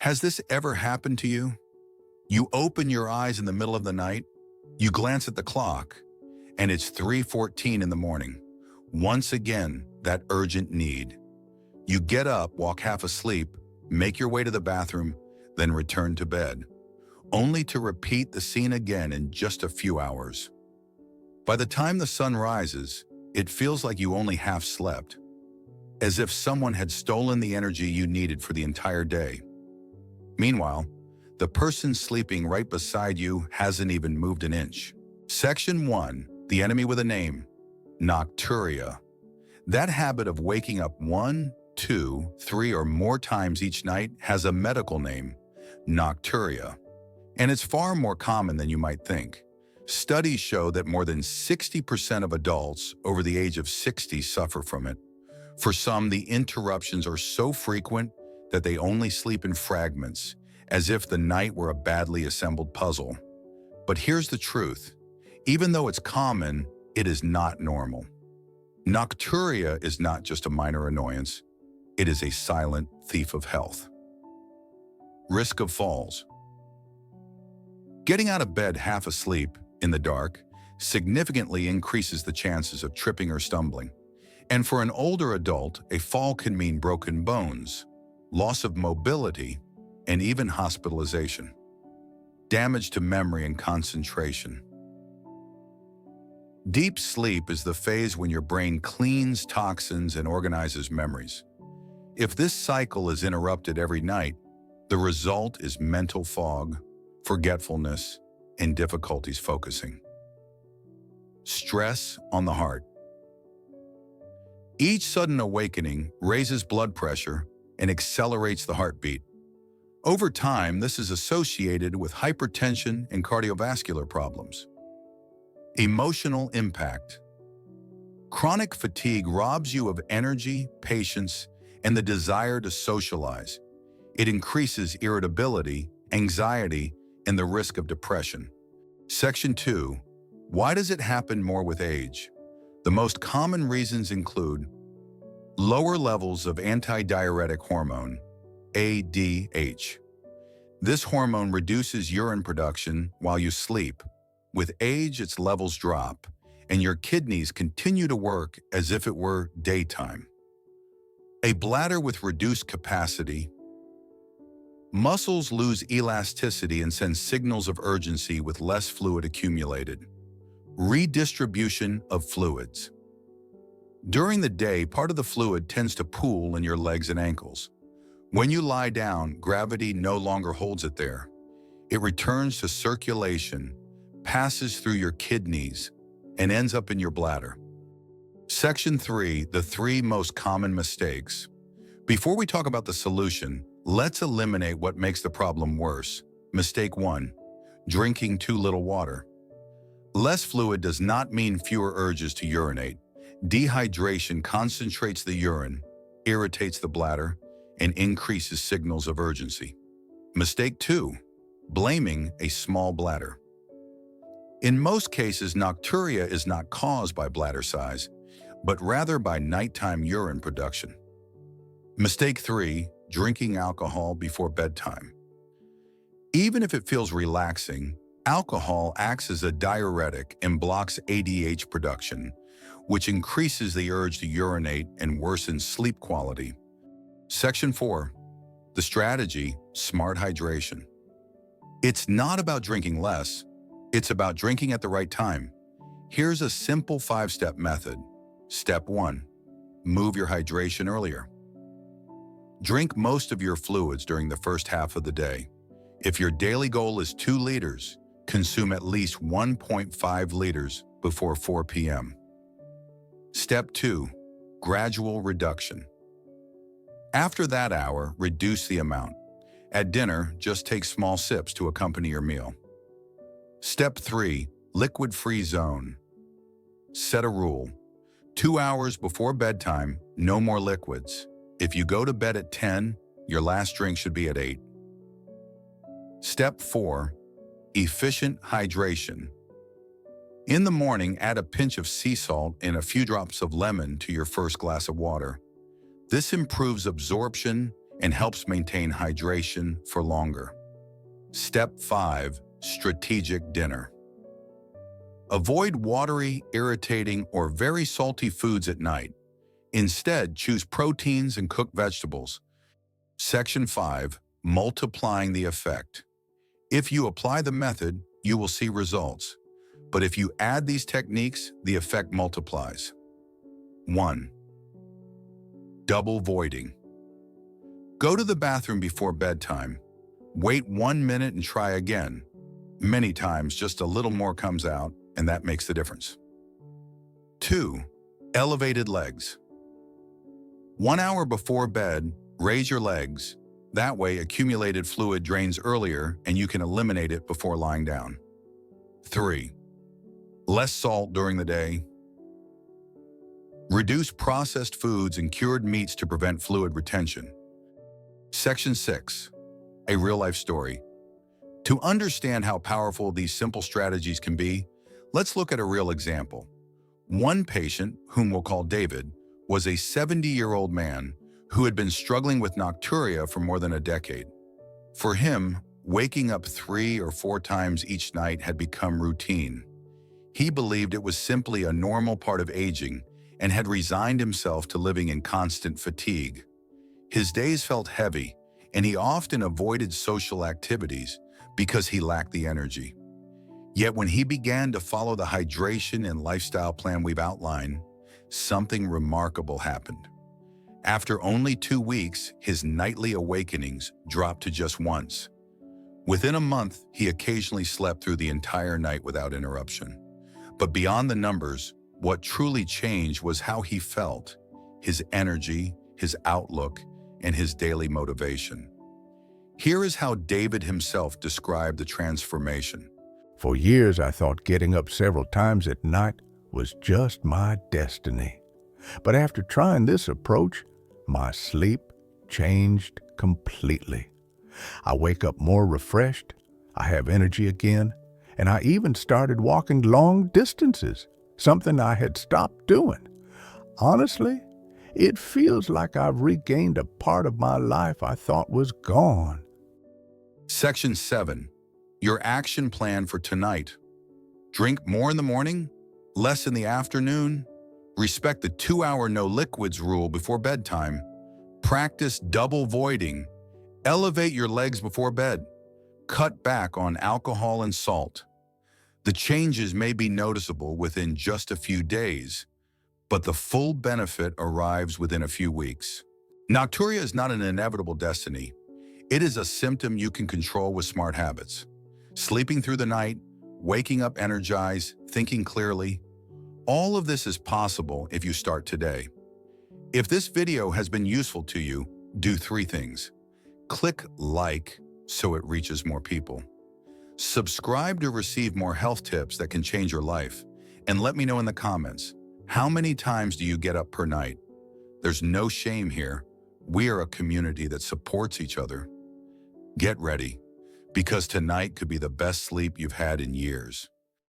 Has this ever happened to you? You open your eyes in the middle of the night, you glance at the clock, and it's 3:14 in the morning. Once again, that urgent need. You get up, walk half asleep, make your way to the bathroom, then return to bed, only to repeat the scene again in just a few hours. By the time the sun rises, it feels like you only half slept, as if someone had stolen the energy you needed for the entire day. Meanwhile, the person sleeping right beside you hasn't even moved an inch. Section 1, the enemy with a name, nocturia. That habit of waking up 1, 2, 3 or more times each night has a medical name, nocturia, and it's far more common than you might think. Studies show that more than 60% of adults over the age of 60 suffer from it. For some, the interruptions are so frequent that they only sleep in fragments, as if the night were a badly assembled puzzle. But here's the truth. Even though it's common, it is not normal. Nocturia is not just a minor annoyance. It is a silent thief of health. Risk of falls. Getting out of bed half asleep, in the dark, significantly increases the chances of tripping or stumbling. And for an older adult, a fall can mean broken bones, loss of mobility, and even hospitalization. Damage to memory and concentration. Deep sleep is the phase when your brain cleans toxins and organizes memories. If this cycle is interrupted every night, the result is mental fog, forgetfulness, and difficulties focusing. Stress on the heart. Each sudden awakening raises blood pressure and accelerates the heartbeat. Over time, this is associated with hypertension and cardiovascular problems. Emotional impact. Chronic fatigue robs you of energy, patience, and the desire to socialize. It increases irritability, anxiety, and the risk of depression. Section 2. Why does it happen more with age? The most common reasons include lower levels of antidiuretic hormone, ADH. This hormone reduces urine production while you sleep. With age, its levels drop, and your kidneys continue to work as if it were daytime. A bladder with reduced capacity. Muscles lose elasticity and send signals of urgency with less fluid accumulated. Redistribution of fluids. During the day, part of the fluid tends to pool in your legs and ankles. When you lie down, gravity no longer holds it there. It returns to circulation, passes through your kidneys, and ends up in your bladder. Section 3, the 3 most common mistakes. Before we talk about the solution, let's eliminate what makes the problem worse. Mistake 1, drinking too little water. Less fluid does not mean fewer urges to urinate. Dehydration concentrates the urine, irritates the bladder, and increases signals of urgency. Mistake 2, blaming a small bladder. In most cases, nocturia is not caused by bladder size, but rather by nighttime urine production. Mistake 3, drinking alcohol before bedtime. Even if it feels relaxing, alcohol acts as a diuretic and blocks ADH production, which increases the urge to urinate and worsens sleep quality. Section 4, the strategy, smart hydration. It's not about drinking less, it's about drinking at the right time. Here's a simple 5-step method. Step 1, move your hydration earlier. Drink most of your fluids during the first half of the day. If your daily goal is 2 liters, consume at least 1.5 liters before 4 p.m. Step 2, gradual reduction. After that hour, reduce the amount. At dinner, just take small sips to accompany your meal. Step 3, liquid-free zone. Set a rule. 2 hours before bedtime, no more liquids. If you go to bed at 10, your last drink should be at 8. Step 4, efficient hydration. In the morning, add a pinch of sea salt and a few drops of lemon to your first glass of water. This improves absorption and helps maintain hydration for longer. Step 5. Strategic dinner. Avoid watery, irritating, or very salty foods at night. Instead, choose proteins and cooked vegetables. Section 5. Multiplying the effect. If you apply the method, you will see results. But if you add these techniques, the effect multiplies. 1. Double voiding. Go to the bathroom before bedtime. Wait 1 minute and try again. Many times, just a little more comes out, and that makes the difference. 2. Elevated legs. 1 hour before bed, raise your legs. That way, accumulated fluid drains earlier and you can eliminate it before lying down. 3. Less salt during the day. Reduce processed foods and cured meats to prevent fluid retention. Section 6. A real-life story. To understand how powerful these simple strategies can be, let's look at a real example. One patient, whom we'll call David, was a 70-year-old man who had been struggling with nocturia for more than a decade. For him, waking up 3 or 4 times each night had become routine. He believed it was simply a normal part of aging and had resigned himself to living in constant fatigue. His days felt heavy, and he often avoided social activities because he lacked the energy. Yet when he began to follow the hydration and lifestyle plan we've outlined, something remarkable happened. After only 2 weeks, his nightly awakenings dropped to just once. Within a month, he occasionally slept through the entire night without interruption. But beyond the numbers, what truly changed was how he felt, his energy, his outlook, and his daily motivation. Here is how David himself described the transformation. For years, I thought getting up several times at night was just my destiny. But after trying this approach, my sleep changed completely. I wake up more refreshed, I have energy again, and I even started walking long distances, something I had stopped doing. Honestly, it feels like I've regained a part of my life I thought was gone. Section 7. Your action plan for tonight. Drink more in the morning, less in the afternoon. Respect the 2-hour no liquids rule before bedtime. Practice double voiding. Elevate your legs before bed. Cut back on alcohol and salt. The changes may be noticeable within just a few days, but the full benefit arrives within a few weeks. Nocturia is not an inevitable destiny. It is a symptom you can control with smart habits. Sleeping through the night, waking up energized, thinking clearly. All of this is possible if you start today. If this video has been useful to you, do 3 things. Click like so it reaches more people. Subscribe to receive more health tips that can change your life. And let me know in the comments, how many times do you get up per night? There's no shame here. We are a community that supports each other. Get ready, because tonight could be the best sleep you've had in years.